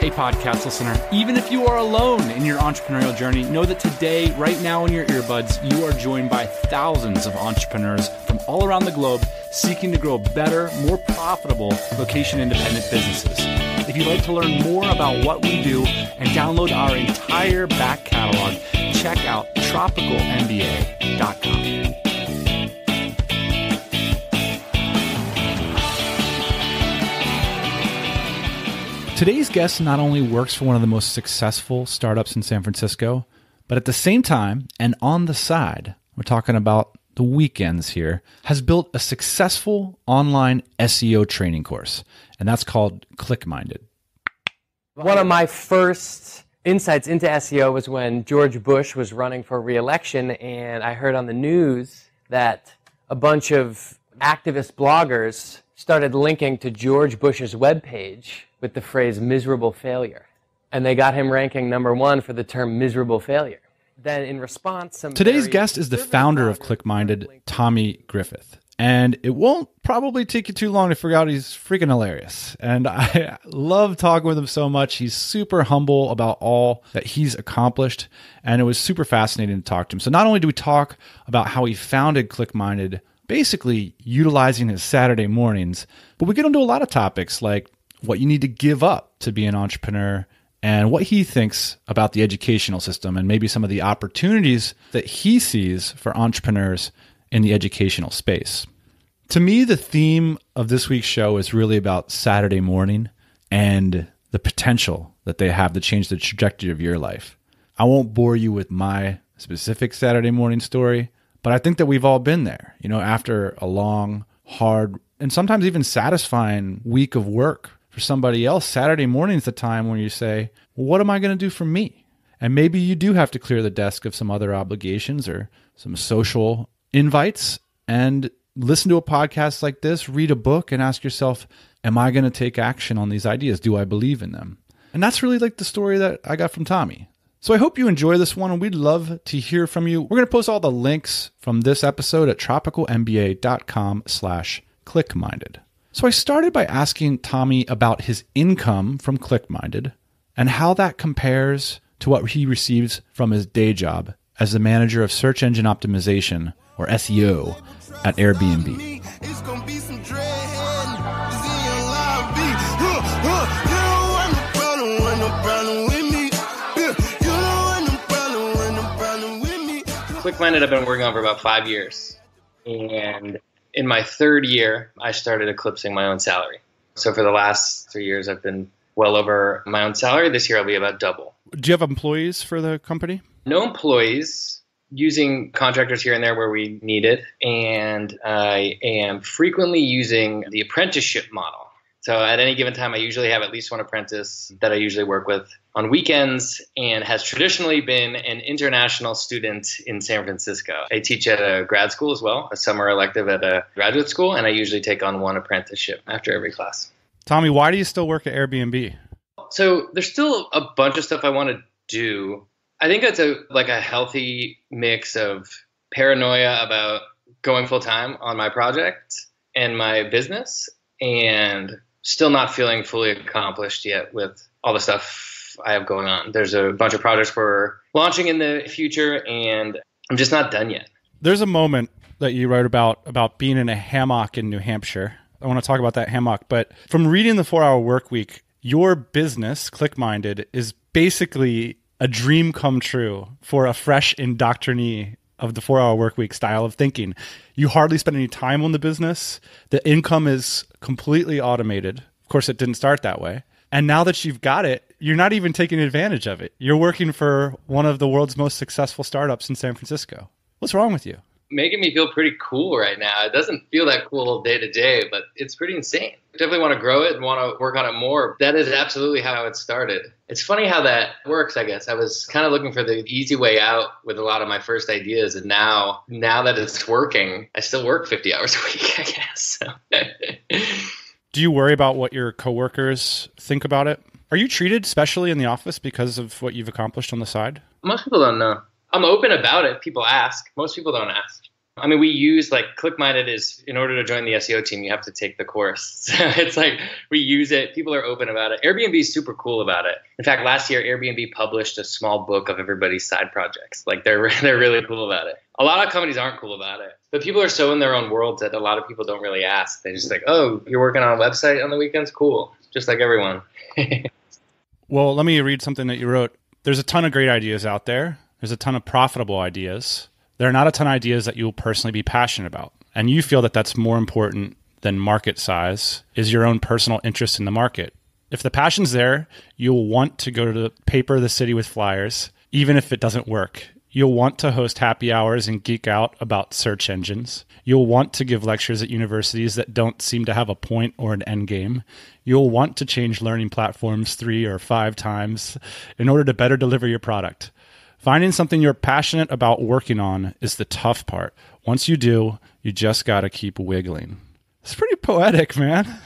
Hey, podcast listener, even if you are alone in your entrepreneurial journey, know that today, right now in your earbuds, you are joined by thousands of entrepreneurs from all around the globe seeking to grow better, more profitable location-independent businesses. If you'd like to learn more about what we do and download our entire back catalog, check out tropicalmba.com. Today's guest not only works for one of the most successful startups in San Francisco, but at the same time, and on the side, we're talking about the weekends here, has built a successful online SEO training course, and that's called ClickMinded. One of my first insights into SEO was when George Bush was running for re-election, and I heard on the news that a bunch of activist bloggers started linking to George Bush's webpage with the phrase miserable failure. And they got him ranking #1 for the term miserable failure. Then in response, Today's guest is the founder of ClickMinded, Tommy Griffith. And it won't probably take you too long to figure out he's freaking hilarious. And I love talking with him so much. He's super humble about all that he's accomplished. And it was super fascinating to talk to him. So not only do we talk about how he founded ClickMinded, basically utilizing his Saturday mornings, but we get into a lot of topics like what you need to give up to be an entrepreneur and what he thinks about the educational system and maybe some of the opportunities that he sees for entrepreneurs in the educational space. To me, the theme of this week's show is really about Saturday morning and the potential that they have to change the trajectory of your life. I won't bore you with my specific Saturday morning story, but I think that we've all been there, after a long, hard, and sometimes even satisfying week of work. For somebody else, Saturday morning is the time when you say, well, what am I going to do for me? And maybe you do have to clear the desk of some other obligations or some social invites and listen to a podcast like this, read a book, and ask yourself, am I going to take action on these ideas? Do I believe in them? And that's really like the story that I got from Tommy. So I hope you enjoy this one, and we'd love to hear from you. We're going to post all the links from this episode at tropicalmba.com/clickminded. So I started by asking Tommy about his income from ClickMinded and how that compares to what he receives from his day job as the manager of search engine optimization, or SEO, at AirBNB. ClickMinded I've been working on for about 5 years. And in my third year, I started eclipsing my own salary. So for the last 3 years, I've been well over my own salary. This year, I'll be about double. Do you have employees for the company? No employees, using contractors here and there where we need it. And I am frequently using the apprenticeship model. So at any given time, I usually have at least one apprentice that I usually work with on weekends and has traditionally been an international student in San Francisco. I teach at a grad school as well, a summer elective at a graduate school, and I usually take on one apprenticeship after every class. Tommy, why do you still work at Airbnb? So there's still a bunch of stuff I want to do. I think it's a healthy mix of paranoia about going full time on my project and my business, and still not feeling fully accomplished yet with all the stuff I have going on. There's a bunch of projects we're launching in the future, and I'm just not done yet. There's a moment that you wrote about being in a hammock in New Hampshire. I want to talk about that hammock, but from reading the 4-Hour Workweek, your business, ClickMinded, is basically a dream come true for a fresh indoctrinee of the 4-Hour Workweek style of thinking. You hardly spend any time on the business. The income is completely automated. Of course, it didn't start that way. And now that you've got it, you're not even taking advantage of it. You're working for one of the world's most successful startups in San Francisco. What's wrong with you? Making me feel pretty cool right now. It doesn't feel that cool day to day, but it's pretty insane. I definitely want to grow it and want to work on it more. That is absolutely how it started. It's funny how that works, I guess. I was kind of looking for the easy way out with a lot of my first ideas. And now that it's working, I still work 50 hours a week, I guess. Do you worry about what your coworkers think about it? Are you treated specially in the office because of what you've accomplished on the side? Most people don't know. I'm open about it. People ask. Most people don't ask. I mean, we use like ClickMinded is, in order to join the SEO team, you have to take the course. So it's like we use it. People are open about it. Airbnb is super cool about it. In fact, last year, Airbnb published a small book of everybody's side projects. Like they're really cool about it. A lot of companies aren't cool about it, but people are so in their own worlds that a lot of people don't really ask. They just like, oh, you're working on a website on the weekends? Cool. Just like everyone. Well, let me read something that you wrote. There's a ton of great ideas out there. There's a ton of profitable ideas. There are not a ton of ideas that you'll personally be passionate about. And you feel that that's more important than market size is your own personal interest in the market. If the passion's there, you'll want to go to the paper the city with flyers, even if it doesn't work. You'll want to host happy hours and geek out about search engines. You'll want to give lectures at universities that don't seem to have a point or an end game. You'll want to change learning platforms 3 or 5 times in order to better deliver your product. Finding something you're passionate about working on is the tough part. Once you do, you just got to keep wiggling. It's pretty poetic, man.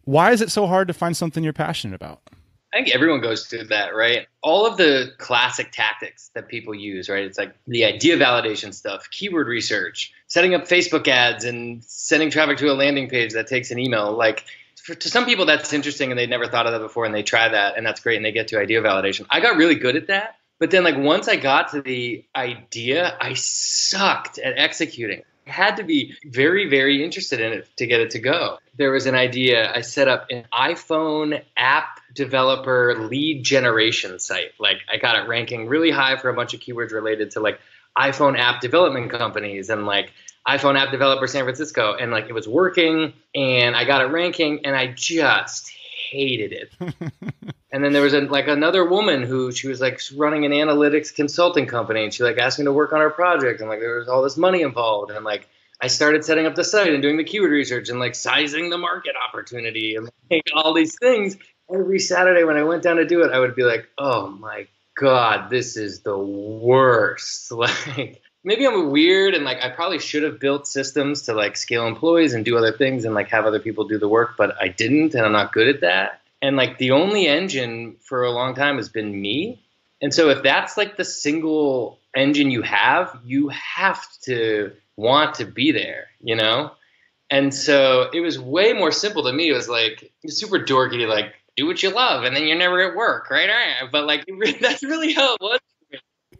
Why is it so hard to find something you're passionate about? I think everyone goes through that, right? All of the classic tactics that people use, right? It's like the idea validation stuff, keyword research, setting up Facebook ads and sending traffic to a landing page that takes an email. Like to some people that's interesting and they'd never thought of that before and they try that and that's great and they get to idea validation. I got really good at that. But then like once I got to the idea, I sucked at executing. I had to be very, very interested in it to get it to go. There was an idea. I set up an iPhone app developer lead generation site. Like I got it ranking really high for a bunch of keywords related to like iPhone app development companies and like iPhone app developer San Francisco. And like it was working and I got it ranking and I just hated it. And then there was another woman who she was like running an analytics consulting company and she like asked me to work on her project and like there was all this money involved and like I started setting up the site and doing the keyword research and like sizing the market opportunity and like, all these things. Every Saturday when I went down to do it, I would be like, oh my God, this is the worst. Like maybe I'm weird and like I probably should have built systems to like scale employees and do other things and like have other people do the work, but I didn't and I'm not good at that. And like the only engine for a long time has been me. And so if that's like the single engine you have to want to be there, you know? And so it was way more simple to me. It was like super dorky, like do what you love and then you're never at work, right? But like that's really how it was.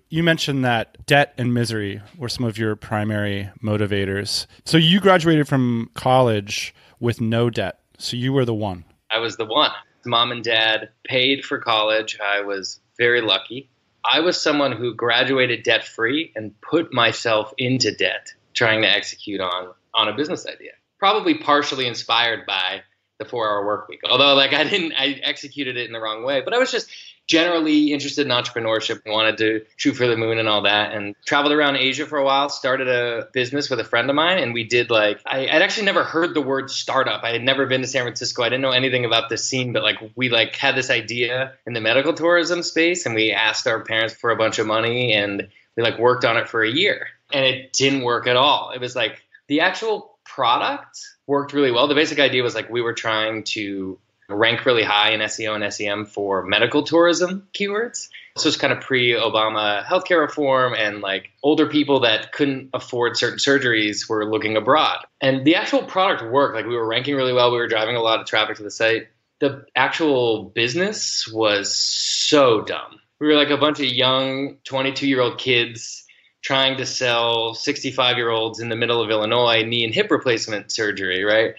You mentioned that debt and misery were some of your primary motivators. So you graduated from college with no debt. So you were the one. I was the one. Mom and dad paid for college. I was very lucky. I was someone who graduated debt-free and put myself into debt trying to execute on a business idea. Probably partially inspired by the 4-hour work week. Although like I executed it in the wrong way, but I was just generally interested in entrepreneurship and wanted to shoot for the moon and all that and traveled around Asia for a while, started a business with a friend of mine. And we did like, I'd actually never heard the word startup. I had never been to San Francisco. I didn't know anything about this scene, but like we like had this idea in the medical tourism space and we asked our parents for a bunch of money and we like worked on it for a year and it didn't work at all. It was like the actual product worked really well. The basic idea was like we were trying to rank really high in SEO and SEM for medical tourism keywords. So it's kind of pre-Obama healthcare reform and like older people that couldn't afford certain surgeries were looking abroad. And the actual product worked. Like we were ranking really well. We were driving a lot of traffic to the site. The actual business was so dumb. We were like a bunch of young 22-year-old kids trying to sell 65-year-olds in the middle of Illinois knee and hip replacement surgery, right?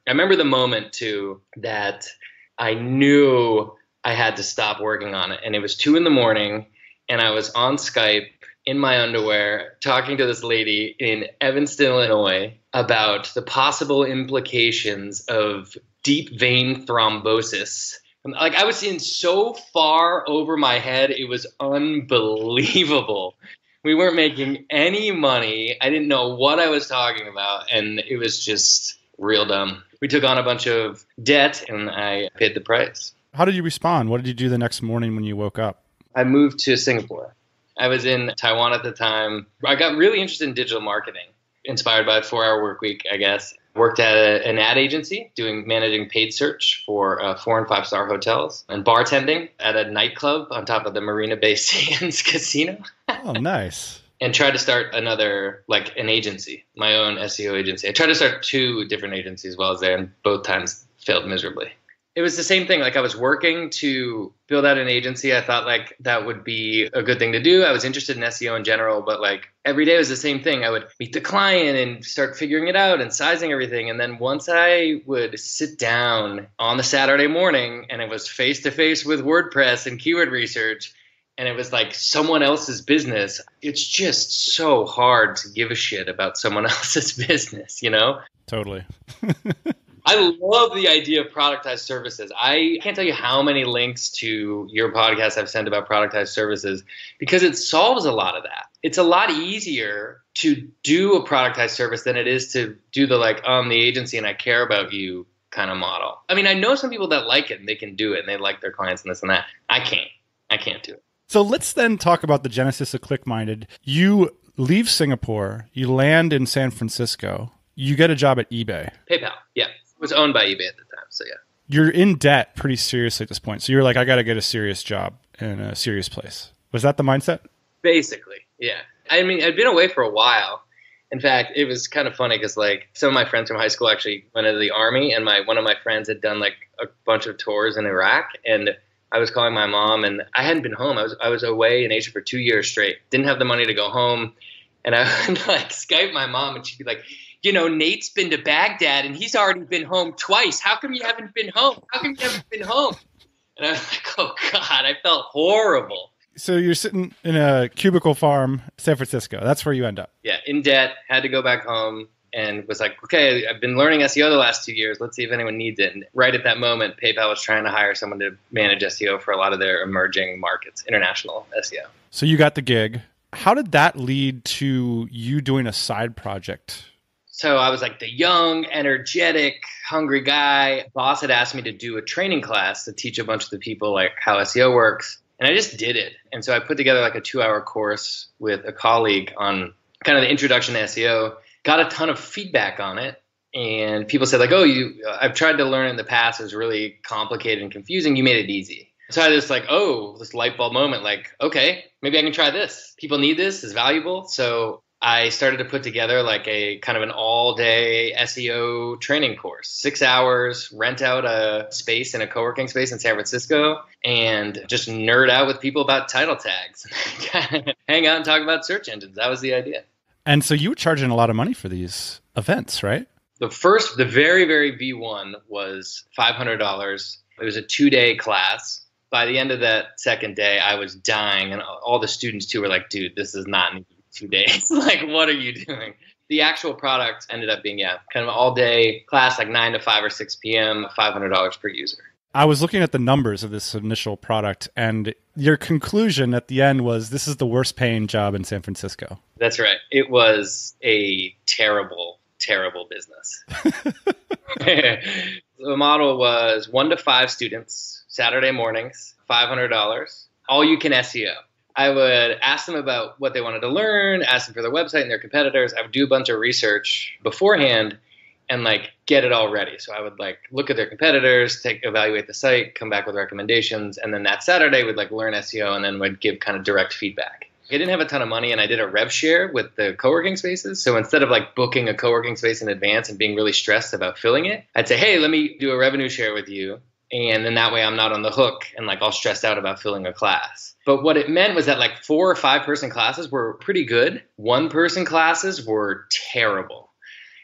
I remember the moment too that I knew I had to stop working on it. And it was 2 a.m. and I was on Skype in my underwear talking to this lady in Evanston, Illinois about the possible implications of deep vein thrombosis. Like I was seeing so far over my head, it was unbelievable. We weren't making any money. I didn't know what I was talking about. And it was just real dumb. We took on a bunch of debt and I paid the price. How did you respond? What did you do the next morning when you woke up? I moved to Singapore. I was in Taiwan at the time. I got really interested in digital marketing, inspired by a 4-hour work week, I guess. Worked at an ad agency managing paid search for 4- and 5-star hotels and bartending at a nightclub on top of the Marina Bay Sands casino. Oh, nice. and tried to start another, like an agency, my own SEO agency. I tried to start 2 different agencies while I was there, and both times failed miserably. It was the same thing. Like I was working to build out an agency. I thought like that would be a good thing to do. I was interested in SEO in general, but like every day was the same thing. I would meet the client and start figuring it out and sizing everything. And then once I would sit down on the Saturday morning and it was face to face with WordPress and keyword research, and it was like someone else's business, it's just so hard to give a shit about someone else's business, you know? Totally. I love the idea of productized services. I can't tell you how many links to your podcast I've sent about productized services because it solves a lot of that. It's a lot easier to do a productized service than it is to do the like, I'm the agency and I care about you kind of model. I mean, I know some people that like it and they can do it and they like their clients and this and that. I can't do it. So let's then talk about the genesis of ClickMinded. You leave Singapore, you land in San Francisco, you get a job at eBay. PayPal, yeah. It was owned by eBay at the time, so yeah. You're in debt pretty seriously at this point. So you're like, I got to get a serious job in a serious place. Was that the mindset? Basically, yeah. I mean, I'd been away for a while. In fact, it was kind of funny because like some of my friends from high school actually went into the army, and one of my friends had done like a bunch of tours in Iraq, and I was calling my mom, and I hadn't been home. I was away in Asia for 2 years straight. Didn't have the money to go home, and I would like Skype my mom, and she'd be like, you know, Nate's been to Baghdad and he's already been home twice. How come you haven't been home? And I was like, oh God, I felt horrible. So you're sitting in a cubicle farm, San Francisco. That's where you end up. Yeah, in debt, had to go back home and was like, okay, I've been learning SEO the last 2 years. Let's see if anyone needs it. And right at that moment, PayPal was trying to hire someone to manage SEO for a lot of their emerging markets, international SEO. So you got the gig. How did that lead to you doing a side project? So I was like the young, energetic, hungry guy. Boss had asked me to do a training class to teach a bunch of the people like how SEO works. And I just did it. And so I put together like a 2-hour course with a colleague on kind of the introduction to SEO, got a ton of feedback on it. And people said like, oh, I've tried to learn it in the past. It was really complicated and confusing. You made it easy. So I had this light bulb moment, like, okay, maybe I can try this. People need this. It's valuable. So I started to put together like a kind of an all-day SEO training course, 6 hours, rent out a space in a co-working space in San Francisco, and just nerd out with people about title tags, hang out and talk about search engines. That was the idea. And so you were charging a lot of money for these events, right? The very, very V1 was $500. It was a 2-day class. By the end of that second day, I was dying, and all the students too were like, dude, this is not 2 days. Like, what are you doing? The actual product ended up being, kind of an all-day class, like 9 to 5 or 6 p.m., $500 per user. I was looking at the numbers of this initial product, and your conclusion at the end was this is the worst paying job in San Francisco. That's right. It was a terrible, terrible business. The model was 1 to 5 students, Saturday mornings, $500, all you can SEO. I would ask them about what they wanted to learn, ask them for their website and their competitors. I would do a bunch of research beforehand and like get it all ready. So I would like look at their competitors, evaluate the site, come back with recommendations. And then that Saturday would like learn SEO and then would give kind of direct feedback. I didn't have a ton of money and I did a rev share with the co-working spaces. So instead of like booking a co-working space in advance and being really stressed about filling it, I'd say, hey, let me do a revenue share with you. And then that way I'm not on the hook and like all stressed out about filling a class. But what it meant was that like 4 or 5 person classes were pretty good. 1 person classes were terrible.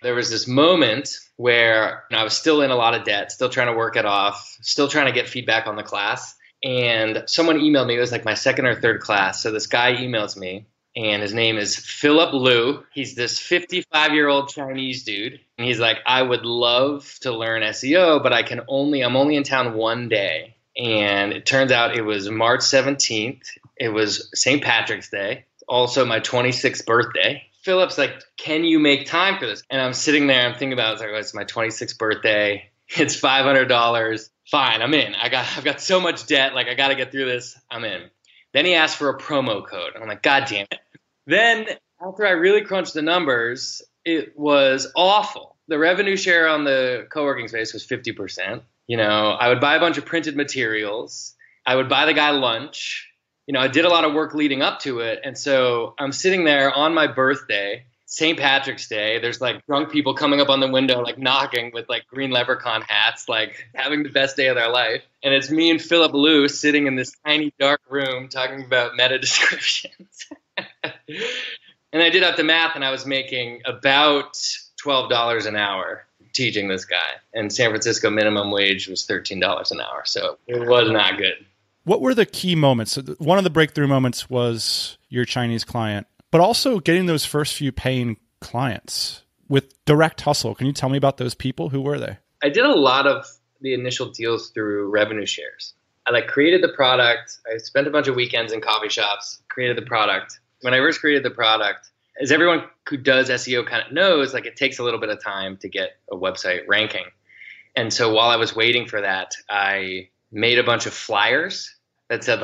There was this moment where I was still in a lot of debt, still trying to work it off, still trying to get feedback on the class. And someone emailed me. It was like my 2nd or 3rd class. So this guy emails me and his name is Philip Liu. He's this 55-year-old Chinese dude. And he's like, I would love to learn SEO, but I'm only in town 1 day. And it turns out it was March 17th. It was St. Patrick's Day, also my 26th birthday. Philip's like, can you make time for this? And I'm sitting there, I'm thinking about it. It's like, oh, it's my 26th birthday. It's $500. Fine, I'm in. I've got so much debt. Like, I got to get through this. I'm in. Then he asked for a promo code. And I'm like, God damn it. Then after I really crunched the numbers, it was awful. The revenue share on the co-working space was 50%. You know, I would buy a bunch of printed materials. I would buy the guy lunch. I did a lot of work leading up to it. And so I'm sitting there on my birthday, St. Patrick's Day. There's like drunk people coming up on the window, like knocking with like green leprechaun hats, like having the best day of their life. And it's me and Philip Liu sitting in this tiny dark room talking about meta descriptions. And I did up the math, and I was making about $12 an hour teaching this guy. And San Francisco minimum wage was $13 an hour. So it was not good. What were the key moments? So one of the breakthrough moments was your Chinese client, but also getting those first few paying clients with direct hustle. Can you tell me about those people? Who were they? I did a lot of the initial deals through revenue shares. I created the product. I spent a bunch of weekends in coffee shops, created the product. When I first created the product, as everyone who does SEO kind of knows, it takes a little bit of time to get a website ranking. And so while I was waiting for that, I made a bunch of flyers that said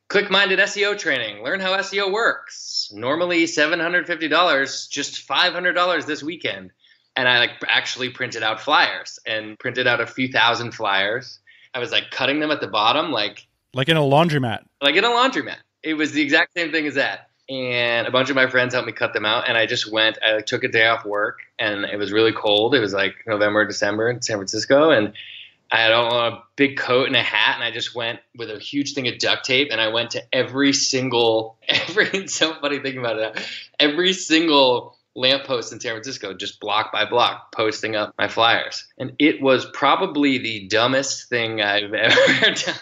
ClickMinded SEO Training, learn how SEO works. Normally $750, just $500 this weekend. And I actually printed out flyers and printed out a few thousand flyers. I was cutting them at the bottom, like in a laundromat. Like in a laundromat. It was the exact same thing as that. And a bunch of my friends helped me cut them out. And I just went, I took a day off work, and it was really cold. It was November, December in San Francisco. And I had a big coat and a hat, and I just went with a huge thing of duct tape. And I went to every single so funny thing about it, every single lamppost in San Francisco, just block by block, posting up my flyers. And it was probably the dumbest thing I've ever done.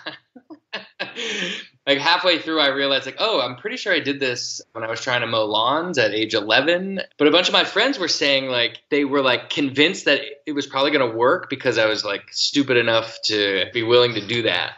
Halfway through, I realized, I'm pretty sure I did this when I was trying to mow lawns at age 11. But a bunch of my friends were saying, they were, convinced that it was probably going to work because I was, stupid enough to be willing to do that.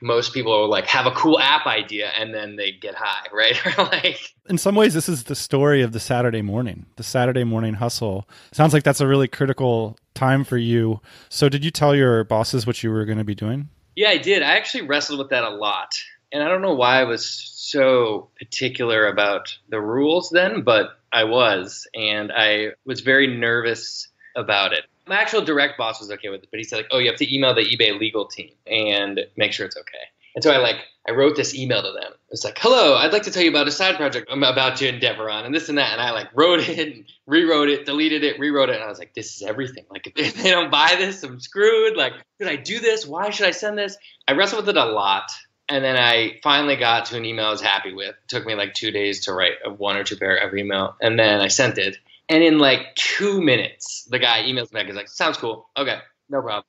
Most people will, have a cool app idea, and then they get high, right? In some ways, this is the story of the Saturday morning hustle. Sounds like that's a really critical time for you. So did you tell your bosses what you were going to be doing? Yeah, I did. I actually wrestled with that a lot. And I don't know why I was so particular about the rules then, but I was. And I was very nervous about it. My actual direct boss was okay with it, but he said, you have to email the eBay legal team and make sure it's okay. And so I wrote this email to them. It's hello, I'd like to tell you about a side project I'm about to endeavor on, and this and that. And I wrote it and rewrote it, deleted it, rewrote it. And I was this is everything. If they don't buy this, I'm screwed. Should I do this? Why should I send this? I wrestled with it a lot. And then I finally got to an email I was happy with. It took me 2 days to write a 1 or 2 paragraph email. And then I sent it. And in 2 minutes, the guy emails me back. He's sounds cool. Okay, no problem.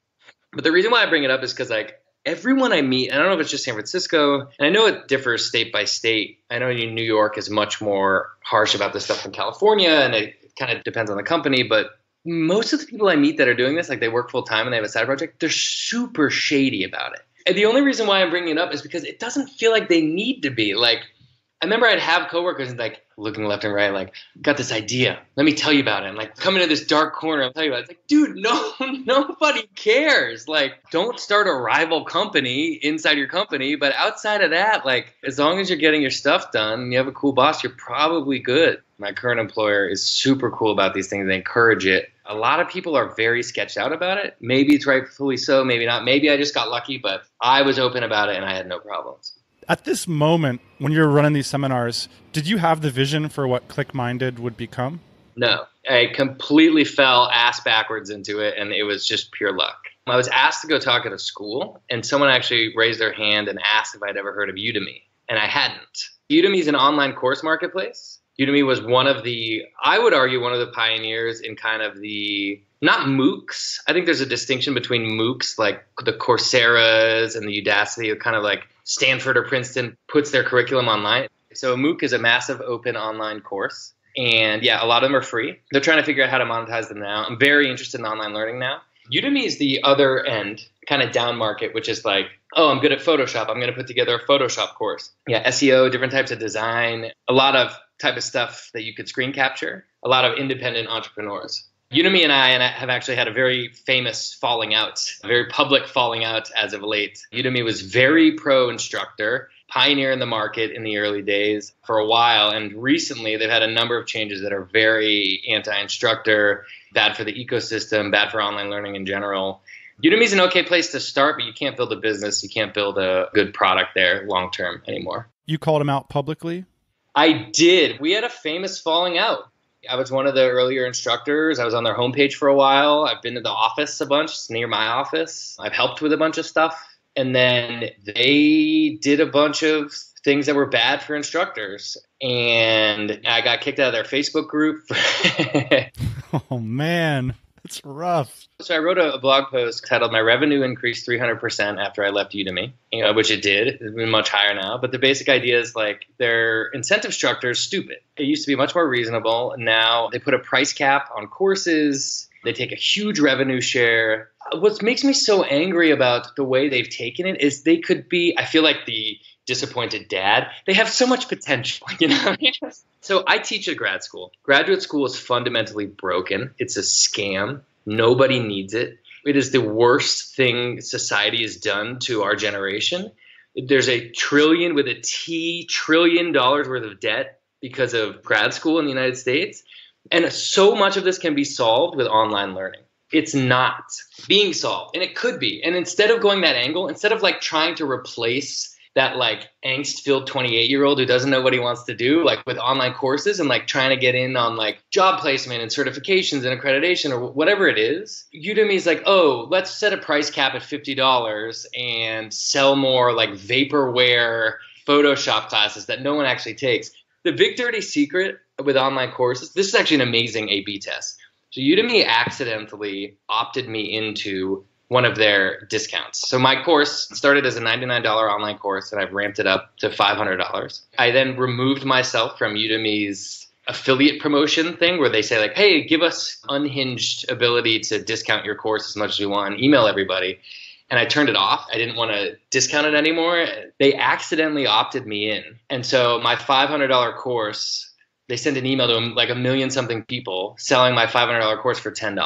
But the reason why I bring it up is because everyone I meet, I don't know if it's just San Francisco, and I know it differs state by state. I know New York is much more harsh about this stuff than California, and it kind of depends on the company. But most of the people I meet that are doing this, they work full time and they have a side project, they're super shady about it. And the only reason why I'm bringing it up is because it doesn't feel like they need to be. I remember I'd have coworkers and looking left and right, got this idea. Let me tell you about it. And come into this dark corner, I'll tell you about it. It's dude, no, nobody cares. Don't start a rival company inside your company. But outside of that, as long as you're getting your stuff done and you have a cool boss, you're probably good. My current employer is super cool about these things. They encourage it. A lot of people are very sketched out about it. Maybe it's rightfully so, maybe not. Maybe I just got lucky, but I was open about it and I had no problems. At this moment, when you're running these seminars, did you have the vision for what ClickMinded would become? No, I completely fell ass backwards into it, and it was just pure luck. I was asked to go talk at a school, and someone actually raised their hand and asked if I'd ever heard of Udemy, and I hadn't. Udemy is an online course marketplace. Udemy was I would argue, one of the pioneers in kind of not MOOCs. I think there's a distinction between MOOCs, like the Coursera's and the Udacity, kind of Stanford or Princeton puts their curriculum online. So a MOOC is a massive open online course. And yeah, a lot of them are free. They're trying to figure out how to monetize them now. I'm very interested in online learning now. Udemy is the other end, kind of down market, which is I'm good at Photoshop. I'm going to put together a Photoshop course. Yeah, SEO, different types of design, a lot of type of stuff that you could screen capture, a lot of independent entrepreneurs. Udemy and I have actually had a very famous falling out, a very public falling out as of late. Udemy was very pro-instructor, pioneer in the market in the early days for a while. And recently they've had a number of changes that are very anti-instructor, bad for the ecosystem, bad for online learning in general. Udemy is an okay place to start, but you can't build a business. You can't build a good product there long term anymore. You called him out publicly? I did. We had a famous falling out. I was one of the earlier instructors. I was on their homepage for a while. I've been to the office a bunch. It's near my office. I've helped with a bunch of stuff. And then they did a bunch of things that were bad for instructors. And I got kicked out of their Facebook group. Oh, man. That's rough. So I wrote a blog post titled "My Revenue Increased 300% After I Left Udemy," which it did. It's been much higher now. But the basic idea is like their incentive structure is stupid. It used to be much more reasonable. Now they put a price cap on courses. They take a huge revenue share. What makes me so angry about the way they've taken it is they could be, I feel like the disappointed dad. They have so much potential, So I teach at grad school. Graduate school is fundamentally broken. It's a scam. Nobody needs it. It is the worst thing society has done to our generation. There's a trillion with a T, $1 trillion worth of debt because of grad school in the United States. And so much of this can be solved with online learning. It's not being solved, and it could be. And instead of going that angle, instead of like trying to replace that like angst-filled 28-year-old who doesn't know what he wants to do, like with online courses and like trying to get in on like job placement and certifications and accreditation or whatever it is, Udemy is like, oh, let's set a price cap at $50 and sell more like vaporware Photoshop classes that no one actually takes. The big dirty secret with online courses, this is actually an amazing A/B test. So Udemy accidentally opted me into one of their discounts. So my course started as a $99 online course, and I've ramped it up to $500. I then removed myself from Udemy's affiliate promotion thing where they say like, hey, give us unhinged ability to discount your course as much as you want and email everybody. And I turned it off. I didn't want to discount it anymore. They accidentally opted me in. And so my $500 course, they sent an email to like 1 million something people selling my $500 course for $10.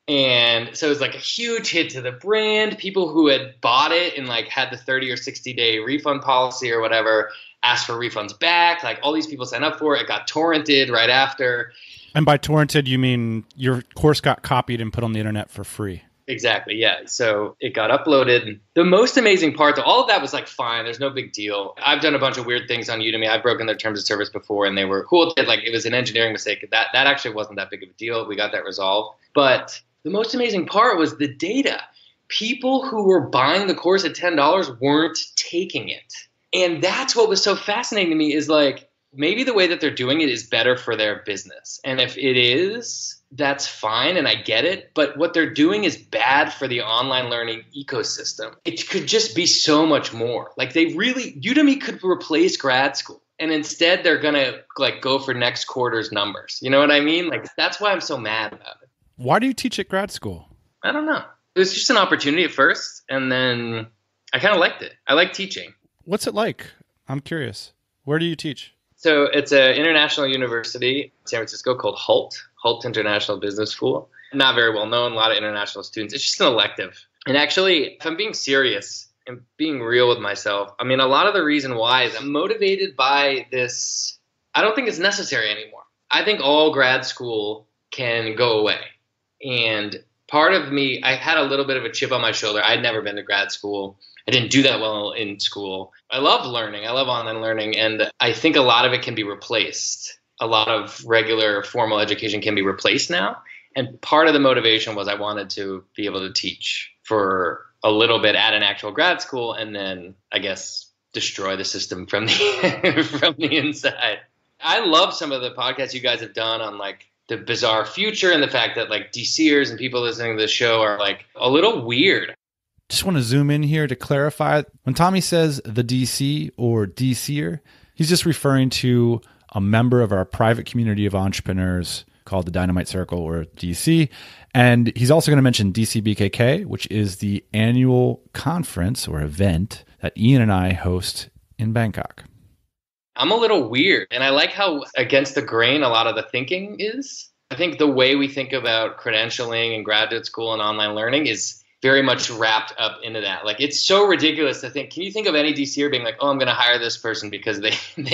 And so it was like a huge hit to the brand. People who had bought it and like had the 30 or 60 day refund policy or whatever asked for refunds back. Like all these people signed up for it. It got torrented right after. And by torrented, you mean your course got copied and put on the internet for free? Exactly, yeah. So it got uploaded. The most amazing part, though, all of that was like fine. There's no big deal. I've done a bunch of weird things on Udemy. I've broken their terms of service before, and they were cool. Like it was an engineering mistake. That actually wasn't that big of a deal. We got that resolved. But the most amazing part was the data. People who were buying the course at $10 weren't taking it. And that's what was so fascinating to me is like, maybe the way that they're doing it is better for their business. And if it is, that's fine, and I get it. But what they're doing is bad for the online learning ecosystem. It could just be so much more. Like Udemy could replace grad school. And instead, they're going to like go for next quarter's numbers. You know what I mean? Like that's why I'm so mad about it. Why do you teach at grad school? I don't know. It was just an opportunity at first, and then I kind of liked it. I like teaching. What's it like? I'm curious. Where do you teach? So it's an international university in San Francisco called Hult International Business School. Not very well known, a lot of international students. It's just an elective. And actually, if I'm being serious and being real with myself, I mean, a lot of the reason why is I'm motivated by this. I don't think it's necessary anymore. I think all grad school can go away. And part of me, I had a little bit of a chip on my shoulder. I'd never been to grad school. I didn't do that well in school. I love learning. I love online learning. And I think a lot of it can be replaced. A lot of regular formal education can be replaced now. And part of the motivation was I wanted to be able to teach for a little bit at an actual grad school and then, I guess, destroy the system from the from the inside. I love some of the podcasts you guys have done on like the bizarre future and the fact that like DCers and people listening to the show are like a little weird. Just want to zoom in here to clarify. When Tommy says the DC or DCer, he's just referring to a member of our private community of entrepreneurs called the Dynamite Circle or DC. And he's also going to mention DCBKK, which is the annual conference or event that Ian and I host in Bangkok. I'm a little weird, and I like how against the grain a lot of the thinking is. I think the way we think about credentialing and graduate school and online learning is very much wrapped up into that. Like, it's so ridiculous to think, can you think of any DCer being like, oh, I'm going to hire this person because they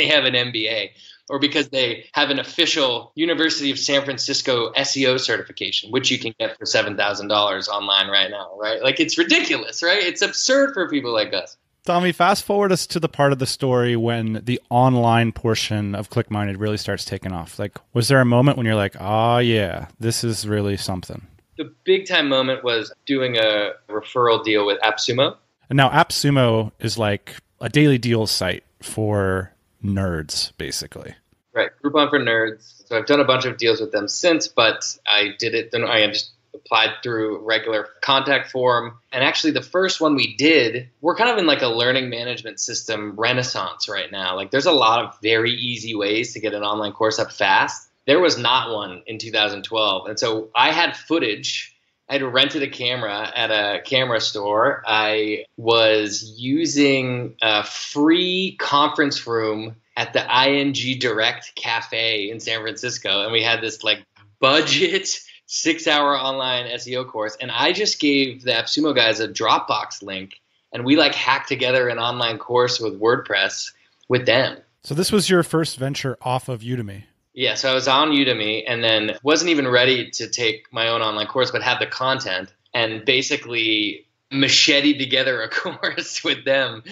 have an MBA? or because they have an official University of San Francisco SEO certification, which you can get for $7,000 online right now, right? Like, it's ridiculous, right? It's absurd for people like us. Tommy, fast forward us to the part of the story when the online portion of ClickMinded really starts taking off. Like, was there a moment when you're like, oh yeah, this is really something? The big time moment was doing a referral deal with AppSumo. And now AppSumo is like a daily deals site for nerds, basically. Right, Groupon for nerds. So I've done a bunch of deals with them since, but I did it. Then I just applied through regular contact form. And actually the first one we did, we're kind of in like a learning management system renaissance right now. Like, there's a lot of very easy ways to get an online course up fast. There was not one in 2012. And so I had footage. I had rented a camera at a camera store. I was using a free conference room at the ING Direct Cafe in San Francisco. And we had this like budget 6-hour online SEO course. And I just gave the AppSumo guys a Dropbox link, and we like hacked together an online course with WordPress with them. So this was your first venture off of Udemy. Yeah, so I was on Udemy and then wasn't even ready to take my own online course, but had the content and basically macheted together a course with them.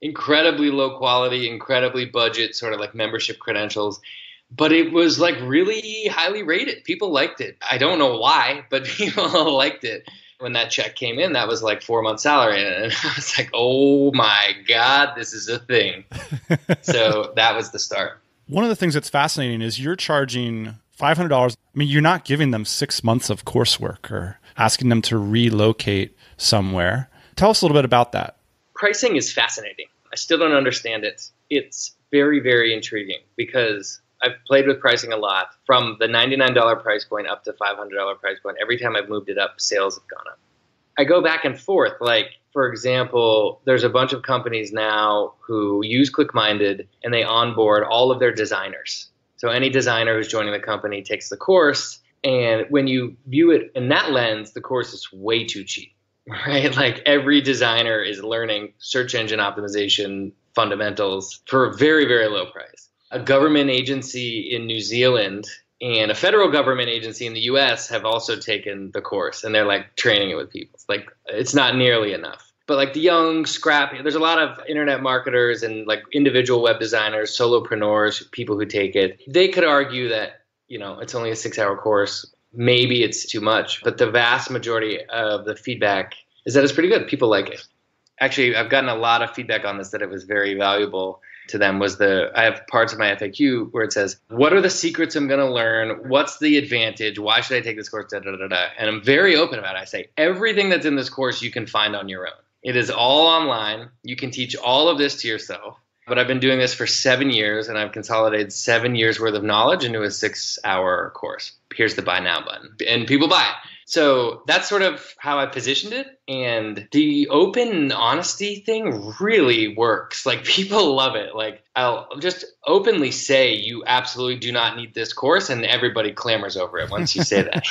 Incredibly low quality, incredibly budget, sort of like membership credentials. But it was like really highly rated. People liked it. I don't know why, but people liked it. When that check came in, that was like 4 months' salary. And I was like, oh my God, this is a thing. So that was the start. One of the things that's fascinating is you're charging $500. I mean, you're not giving them 6 months of coursework or asking them to relocate somewhere. Tell us a little bit about that. Pricing is fascinating. I still don't understand it. It's very, very intriguing because I've played with pricing a lot, from the $99 price point up to $500 price point. Every time I've moved it up, sales have gone up. I go back and forth. Like, for example, there's a bunch of companies now who use ClickMinded and they onboard all of their designers. So any designer who's joining the company takes the course. And when you view it in that lens, the course is way too cheap, right? Like, every designer is learning search engine optimization fundamentals for a very, very low price. A government agency in New Zealand and a federal government agency in the US have also taken the course, and they're like training it with people. It's like, it's not nearly enough. But like the young, scrappy, there's a lot of internet marketers and like individual web designers, solopreneurs, people who take it. They could argue that, you know, it's only a 6-hour course. Maybe it's too much, but the vast majority of the feedback is that it's pretty good. People like it. Actually, I've gotten a lot of feedback on this that it was very valuable to them. I have parts of my FAQ where it says, what are the secrets I'm going to learn? What's the advantage? Why should I take this course? Da, da, da, da. And I'm very open about it. I say, everything that's in this course you can find on your own. It is all online. You can teach all of this to yourself. But I've been doing this for 7 years, and I've consolidated 7 years worth of knowledge into a 6-hour course. Here's the buy now button. And people buy it. So that's sort of how I positioned it. And the open honesty thing really works. Like, people love it. Like, I'll just openly say, you absolutely do not need this course, and everybody clamors over it once you say that.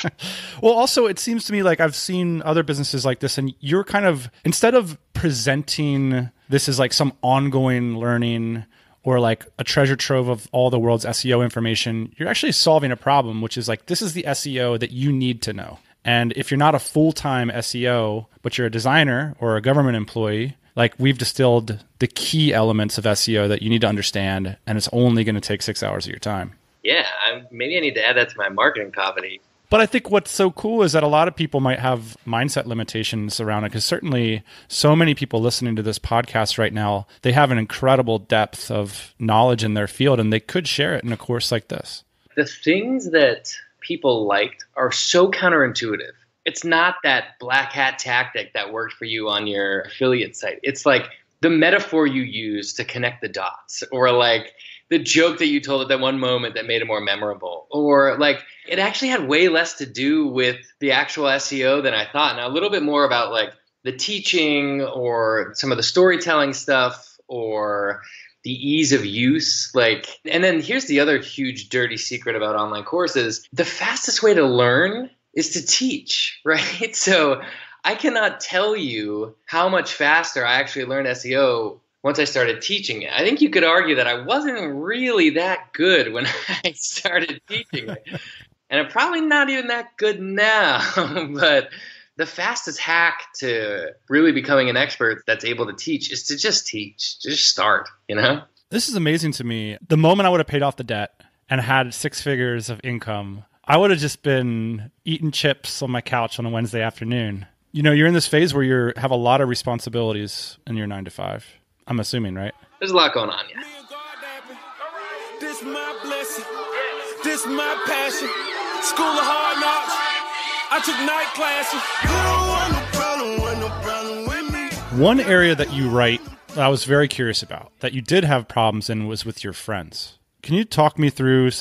Well, also, it seems to me like I've seen other businesses like this, and you're kind of, instead of presenting this as like some ongoing learning or like a treasure trove of all the world's SEO information, you're actually solving a problem, which is like, this is the SEO that you need to know. And if you're not a full-time SEO, but you're a designer or a government employee, like, we've distilled the key elements of SEO that you need to understand, and it's only going to take 6 hours of your time. Yeah, maybe I need to add that to my marketing copy. But I think what's so cool is that a lot of people might have mindset limitations around it, because certainly so many people listening to this podcast right now, they have an incredible depth of knowledge in their field, and they could share it in a course like this. The things that people liked are so counterintuitive. It's not that black hat tactic that worked for you on your affiliate site. It's like the metaphor you use to connect the dots, or like the joke that you told at that one moment that made it more memorable, or like it actually had way less to do with the actual SEO than I thought, and a little bit more about like the teaching or some of the storytelling stuff or the ease of use. Like, and then here's the other huge dirty secret about online courses. The fastest way to learn is to teach, right? So I cannot tell you how much faster I actually learned SEO once I started teaching it. I think you could argue that I wasn't really that good when I started teaching it. And I'm probably not even that good now. But the fastest hack to really becoming an expert that's able to teach is to just teach. Just start, This is amazing to me. The moment I would have paid off the debt and had 6 figures of income, I would have just been eating chips on my couch on a Wednesday afternoon. You're in this phase where you have a lot of responsibilities in your 9 to 5. I'm assuming, right? There's a lot going on, yeah. This my blessing. This my passion. School of hard knocks. I took night classes. You don't want no problem with me. One area that you write that I was very curious about, that you did have problems in, was with your friends. Can you talk me through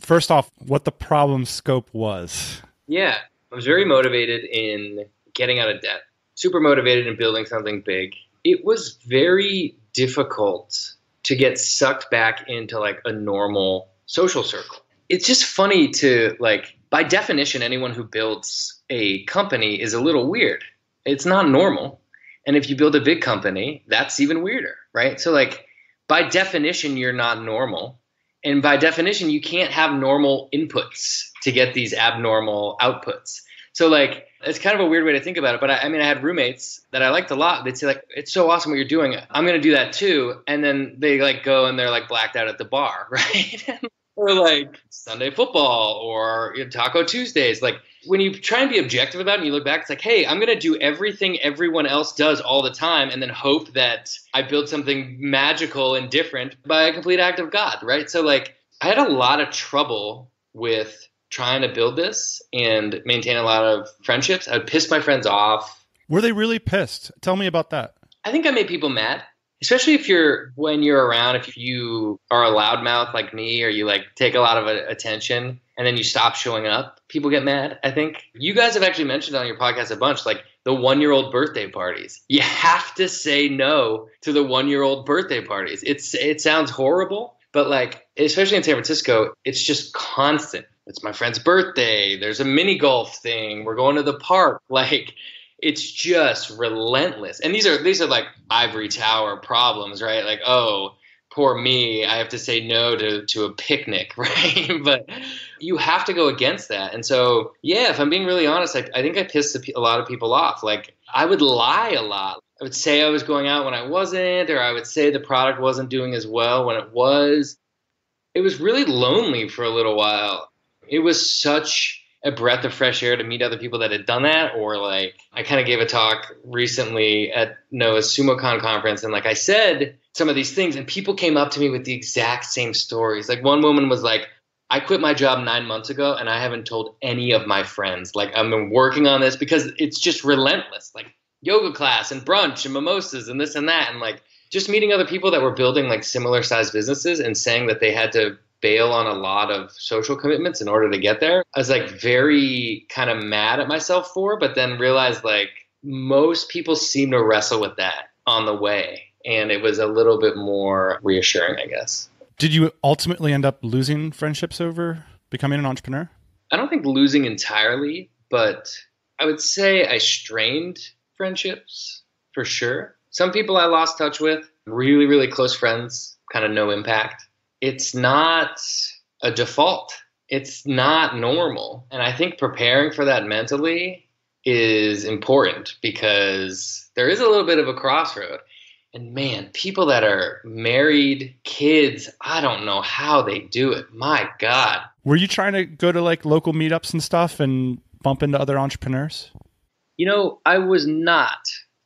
first off, what the problem scope was? Yeah, I was very motivated in getting out of debt. Super motivated in building something big. It was very difficult to get sucked back into like a normal social circle. It's just funny to by definition, anyone who builds a company is a little weird. It's not normal. And if you build a big company, that's even weirder, right? So by definition, you're not normal. And by definition, you can't have normal inputs to get these abnormal outputs. So it's kind of a weird way to think about it. But I had roommates that I liked a lot. They'd say it's so awesome what you're doing. I'm going to do that too. And then they go and they're blacked out at the bar, right? Or Sunday football or Taco Tuesdays. When you try and be objective about it and you look back, it's hey, I'm going to do everything everyone else does all the time and then hope that I build something magical and different by a complete act of God, right? So I had a lot of trouble with trying to build this and maintain a lot of friendships. I would piss my friends off. Were they really pissed? Tell me about that. I think I made people mad, especially when you're around, if you are a loudmouth like me or you take a lot of attention and then you stop showing up, people get mad. I think you guys have actually mentioned on your podcast a bunch, the 1-year-old birthday parties. You have to say no to the 1-year-old birthday parties. It sounds horrible, but especially in San Francisco, it's just constant. It's my friend's birthday. There's a mini golf thing. We're going to the park. It's just relentless. And these are ivory tower problems, right? Oh, poor me. I have to say no to a picnic, right? But you have to go against that. And so, yeah, if I'm being really honest, I think I pissed a lot of people off. I would lie a lot. I would say I was going out when I wasn't, or I would say the product wasn't doing as well when it was. It was really lonely for a little while. It was such a breath of fresh air to meet other people that had done that. Or I kind of gave a talk recently at Noah's SumoCon conference, and I said some of these things, and people came up to me with the exact same stories. One woman was I quit my job 9 months ago and I haven't told any of my friends. I've been working on this because it's just relentless. Yoga class and brunch and mimosas and this and that. And just meeting other people that were building similar sized businesses and saying that they had to bail on a lot of social commitments in order to get there. I was very kind of mad at myself for, but then realized most people seem to wrestle with that on the way. And it was a little bit more reassuring, I guess. Did you ultimately end up losing friendships over becoming an entrepreneur? I don't think losing entirely, but I would say I strained friendships for sure. Some people I lost touch with, really, really close friends, kind of no impact. It's not a default. It's not normal. And I think preparing for that mentally is important because there is a little bit of a crossroad. And man, people that are married, kids, I don't know how they do it. My God. Were you trying to go to local meetups and stuff and bump into other entrepreneurs? I was not.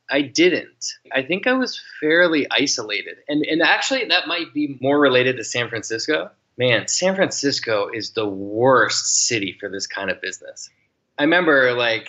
I didn't. I think I was fairly isolated. And actually, that might be more related to San Francisco. Man, San Francisco is the worst city for this kind of business. I remember, I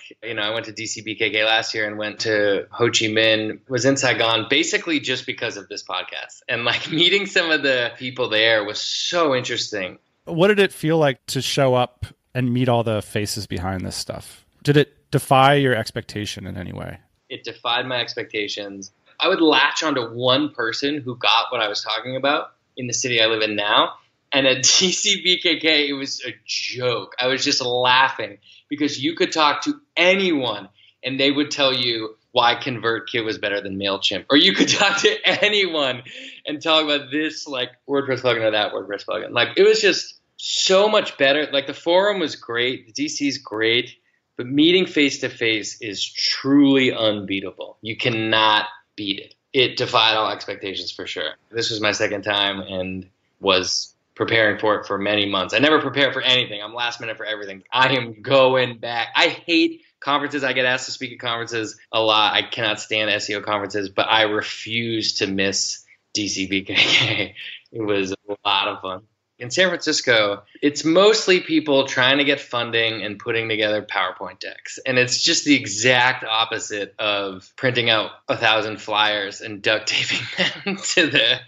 went to DCBKK last year and went to Ho Chi Minh, was in Saigon, basically just because of this podcast. And, meeting some of the people there was so interesting. What did it feel like to show up and meet all the faces behind this stuff? Did it defy your expectation in any way? It defied my expectations. I would latch onto one person who got what I was talking about in the city I live in now. And at DCBKK, it was a joke. I was just laughing because you could talk to anyone and they would tell you why ConvertKit was better than MailChimp. Or you could talk to anyone and talk about this like WordPress plugin or that WordPress plugin. Like it was just so much better. Like the forum was great. The DC is great. But meeting face-to-face is truly unbeatable. You cannot beat it. It defied all expectations for sure. This was my second time and was preparing for it for many months. I never prepare for anything. I'm last minute for everything. I am going back. I hate conferences. I get asked to speak at conferences a lot. I cannot stand SEO conferences, but I refuse to miss DCBKK. It was a lot of fun. In San Francisco, it's mostly people trying to get funding and putting together PowerPoint decks. And it's just the exact opposite of printing out 1,000 flyers and duct taping them to the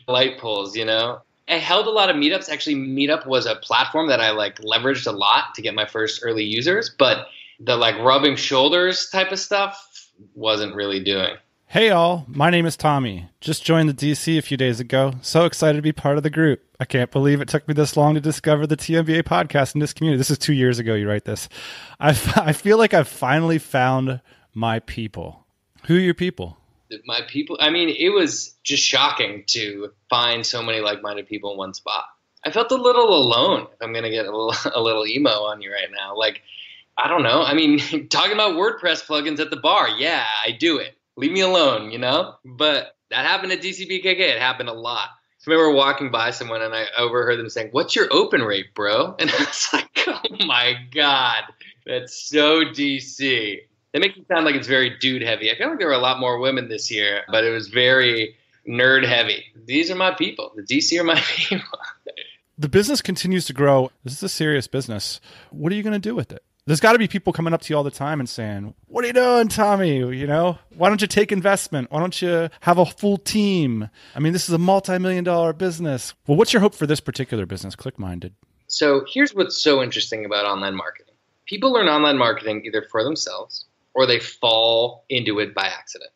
light poles, you know? I held a lot of meetups. Actually, Meetup was a platform that I like leveraged a lot to get my first early users, but the like rubbing shoulders type of stuff wasn't really doing. Hey all, my name is Tommy. Just joined the DC a few days ago. So excited to be part of the group. I can't believe it took me this long to discover the TMBA podcast in this community. This is 2 years ago you write this. I feel like I've finally found my people. Who are your people? My people, I mean, it was just shocking to find so many like-minded people in one spot. I felt a little alone, if I'm going to get a little emo on you right now. Like, I don't know. I mean, talking about WordPress plugins at the bar, yeah, I do it. Leave me alone, you know? But that happened at DCBKK. It happened a lot. I remember walking by someone and I overheard them saying, "What's your open rate, bro?" And I was like, oh my God, that's so DC. That makes it sound like it's very dude heavy. I feel like there were a lot more women this year, but it was very nerd heavy. These are my people. The DC are my people. The business continues to grow. This is a serious business. What are you going to do with it? There's got to be people coming up to you all the time and saying, "What are you doing, Tommy? You know, why don't you take investment? Why don't you have a full team? I mean, this is a multi-million-dollar business." Well, what's your hope for this particular business, ClickMinded? So here's what's so interesting about online marketing. People learn online marketing either for themselves or they fall into it by accident.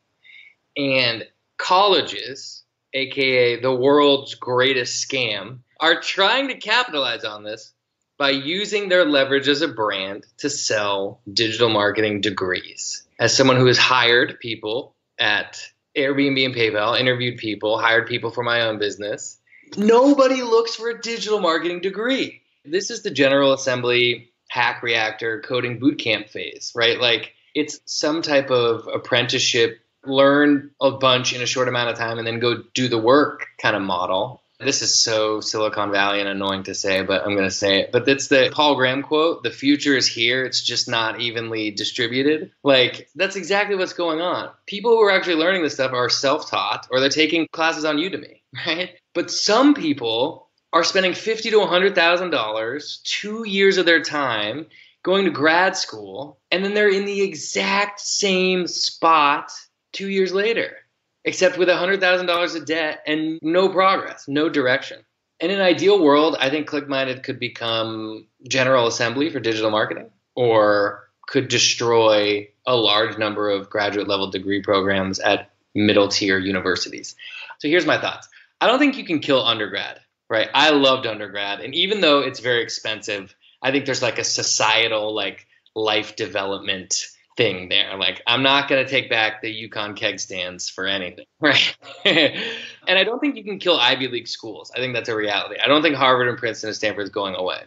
And colleges, aka the world's greatest scam, are trying to capitalize on this by using their leverage as a brand to sell digital marketing degrees. As someone who has hired people at Airbnb and PayPal, interviewed people, hired people for my own business, nobody looks for a digital marketing degree. This is the General Assembly hack reactor coding bootcamp phase, right? Like it's some type of apprenticeship, learn a bunch in a short amount of time and then go do the work kind of model. This is so Silicon Valley and annoying to say, but I'm going to say it. But it's the Paul Graham quote, "The future is here. It's just not evenly distributed." Like, that's exactly what's going on. People who are actually learning this stuff are self-taught or they're taking classes on Udemy, right? But some people are spending $50,000 to $100,000, 2 years of their time, going to grad school, and then they're in the exact same spot 2 years later. Except with $100,000 of debt and no progress, no direction. In an ideal world, I think ClickMinded could become General Assembly for digital marketing or could destroy a large number of graduate level degree programs at middle tier universities. So here's my thoughts. I don't think you can kill undergrad, right? I loved undergrad. And even though it's very expensive, I think there's like a societal like life development thing there. Like, I'm not going to take back the Yukon keg stands for anything, right? And I don't think you can kill Ivy League schools. I think that's a reality. I don't think Harvard and Princeton and Stanford is going away.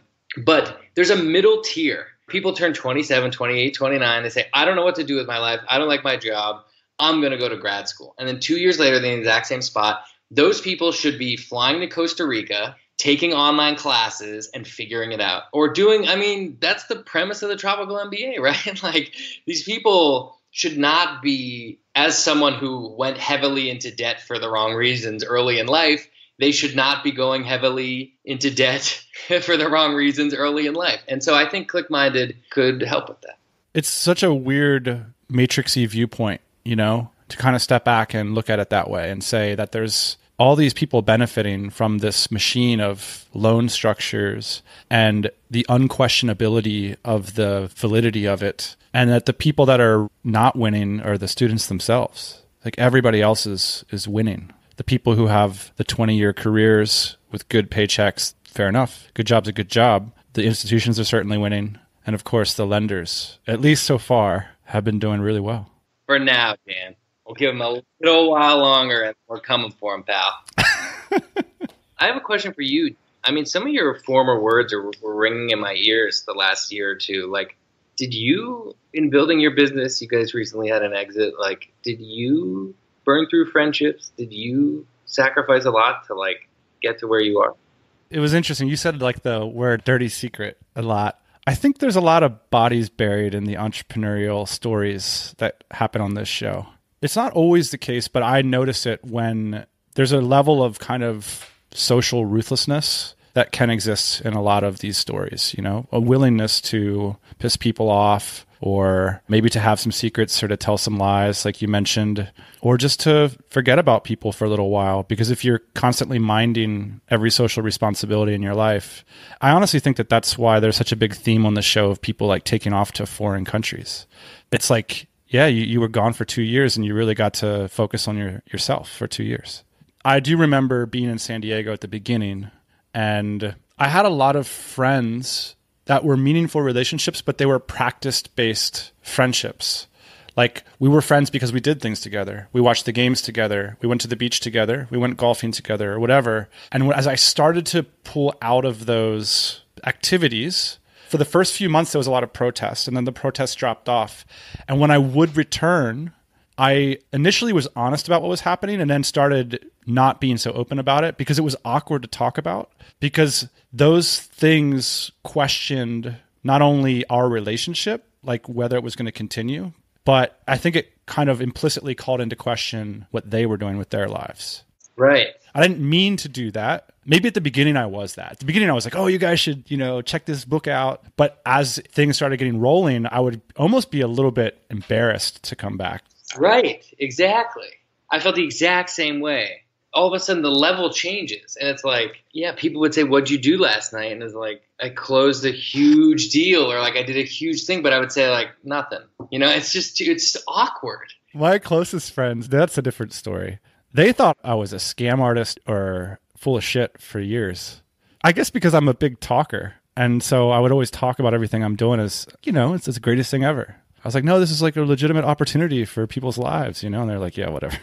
But there's a middle tier. People turn 27, 28, 29. They say, "I don't know what to do with my life. I don't like my job. I'm going to go to grad school." And then 2 years later, they're in the exact same spot. Those people should be flying to Costa Rica, taking online classes and figuring it out. Or doing, I mean, that's the premise of the Tropical MBA, right? Like, these people should not be, as someone who went heavily into debt for the wrong reasons early in life, they should not be going heavily into debt for the wrong reasons early in life. And so I think ClickMinded could help with that. It's such a weird matrixy viewpoint, you know, to kind of step back and look at it that way and say that there's all these people benefiting from this machine of loan structures and the unquestionability of the validity of it, and that the people that are not winning are the students themselves. Like, everybody else is winning. The people who have the 20-year careers with good paychecks, fair enough. Good job's a good job. The institutions are certainly winning. And of course, the lenders, at least so far, have been doing really well. For now, Dan. We'll give him a little while longer, and we're coming for him, pal. I have a question for you. I mean, some of your former words were ringing in my ears the last year or two. Like, did you, in building your business, you guys recently had an exit, like, did you burn through friendships? Did you sacrifice a lot to, like, get to where you are? It was interesting. You said, like, the word dirty secret a lot. I think there's a lot of bodies buried in the entrepreneurial stories that happen on this show. It's not always the case, but I notice it when there's a level of kind of social ruthlessness that can exist in a lot of these stories, you know, a willingness to piss people off, or maybe to have some secrets or to tell some lies, like you mentioned, or just to forget about people for a little while. Because if you're constantly minding every social responsibility in your life, I honestly think that that's why there's such a big theme on the show of people like taking off to foreign countries. It's like, yeah, you were gone for 2 years and you really got to focus on yourself for 2 years. I do remember being in San Diego at the beginning, and I had a lot of friends that were meaningful relationships, but they were practice-based friendships. Like, we were friends because we did things together. We watched the games together. We went to the beach together. We went golfing together or whatever. And as I started to pull out of those activities, for the first few months, there was a lot of protests, and then the protests dropped off. And when I would return, I initially was honest about what was happening and then started not being so open about it because it was awkward to talk about, because those things questioned not only our relationship, like whether it was going to continue, but I think it kind of implicitly called into question what they were doing with their lives. Right. I didn't mean to do that. Maybe at the beginning I was that. At the beginning I was like, oh, you guys should, check this book out. But as things started getting rolling, I would almost be a little bit embarrassed to come back. Right, exactly. I felt the exact same way. All of a sudden the level changes, and it's like, yeah, people would say, what'd you do last night? And it's like, I closed a huge deal, or like I did a huge thing, but I would say like nothing. It's awkward. My closest friends, that's a different story. They thought I was a scam artist or full of shit for years. I guess because I'm a big talker. And so I would always talk about everything I'm doing as, it's the greatest thing ever. I was like, no, this is like a legitimate opportunity for people's lives, And they're like, yeah, whatever.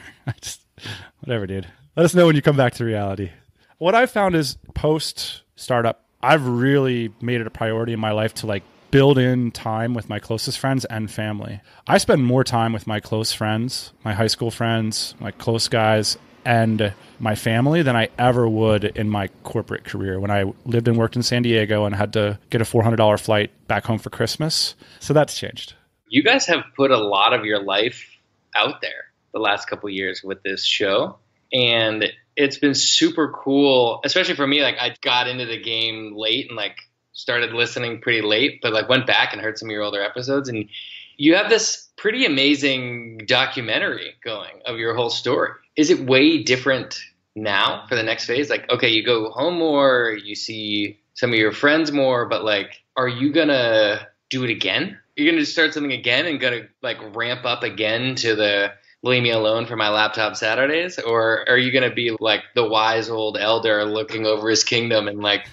Whatever, dude. Let us know when you come back to reality. What I found is post-startup, I've really made it a priority in my life to like build in time with my closest friends and family. I spend more time with my close friends, my high school friends, my close guys, and my family than I ever would in my corporate career when I lived and worked in San Diego and had to get a $400 flight back home for Christmas. So that's changed. You guys have put a lot of your life out there the last couple of years with this show. And it's been super cool, especially for me. Like, I got into the game late and like started listening pretty late, but like went back and heard some of your older episodes. And you have this pretty amazing documentary going of your whole story. Is it way different now for the next phase? Like, okay, you go home more, you see some of your friends more, but like, are you going to do it again? You're going to start something again and going to like ramp up again to the leave me alone for my laptop Saturdays? Or are you going to be like the wise old elder looking over his kingdom and like,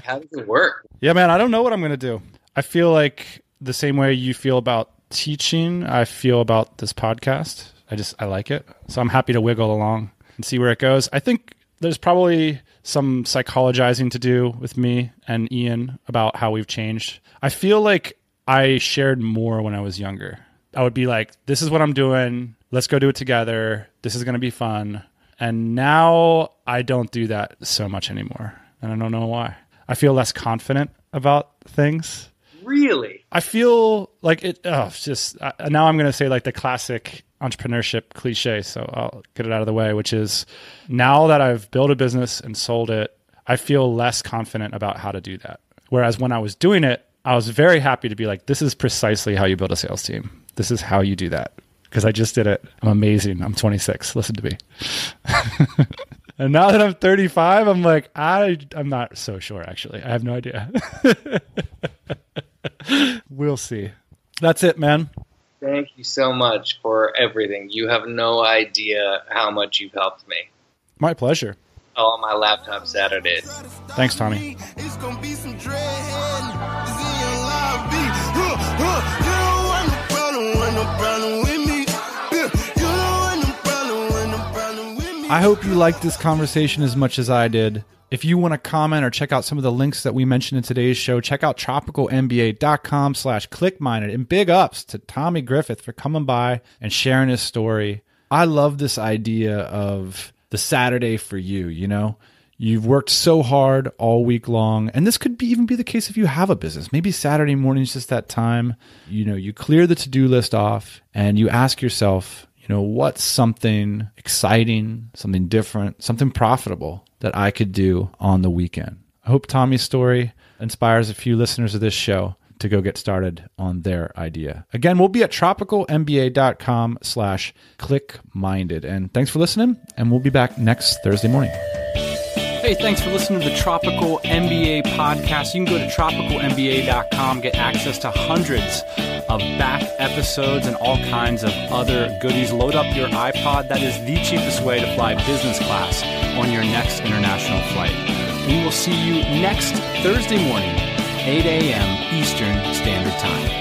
how does it work? Yeah, man, I don't know what I'm going to do. I feel like the same way you feel about teaching, I feel about this podcast. I like it. So I'm happy to wiggle along and see where it goes. I think there's probably some psychologizing to do with me and Ian about how we've changed. I feel like I shared more when I was younger. I would be like, this is what I'm doing. Let's go do it together. This is going to be fun. And now I don't do that so much anymore. And I don't know why. I feel less confident about things. Really? I feel like now I'm going to say like the classic entrepreneurship cliche. So I'll get it out of the way, which is now that I've built a business and sold it, I feel less confident about how to do that. Whereas when I was doing it, I was very happy to be like, this is precisely how you build a sales team. This is how you do that. Because I just did it. I'm amazing. I'm 26. Listen to me. And now that I'm 35, I'm like, I'm not so sure, actually. I have no idea. We'll see. That's it, man. Thank you so much for everything. You have no idea how much you've helped me. My pleasure. All my laptop Saturdays. Thanks, Tommy. It's gonna be some dread. It's in your live beat. You don't want no problem with me. I hope you liked this conversation as much as I did. If you want to comment or check out some of the links that we mentioned in today's show, check out tropicalmba.com/clickminded. And big ups to Tommy Griffith for coming by and sharing his story. I love this idea of the Saturday for you, you know? You've worked so hard all week long, and this could even be the case if you have a business. Maybe Saturday morning is just that time, you know, you clear the to-do list off and you ask yourself, you know, what's something exciting, something different, something profitable that I could do on the weekend? I hope Tommy's story inspires a few listeners of this show to go get started on their idea. Again, we'll be at tropicalmba.com/clickminded. And thanks for listening, and we'll be back next Thursday morning. Hey, thanks for listening to the Tropical MBA podcast. You can go to tropicalmba.com, get access to hundreds of back episodes and all kinds of other goodies. Load up your iPod. That is the cheapest way to fly business class on your next international flight. We will see you next Thursday morning, 8 a.m. Eastern Standard Time.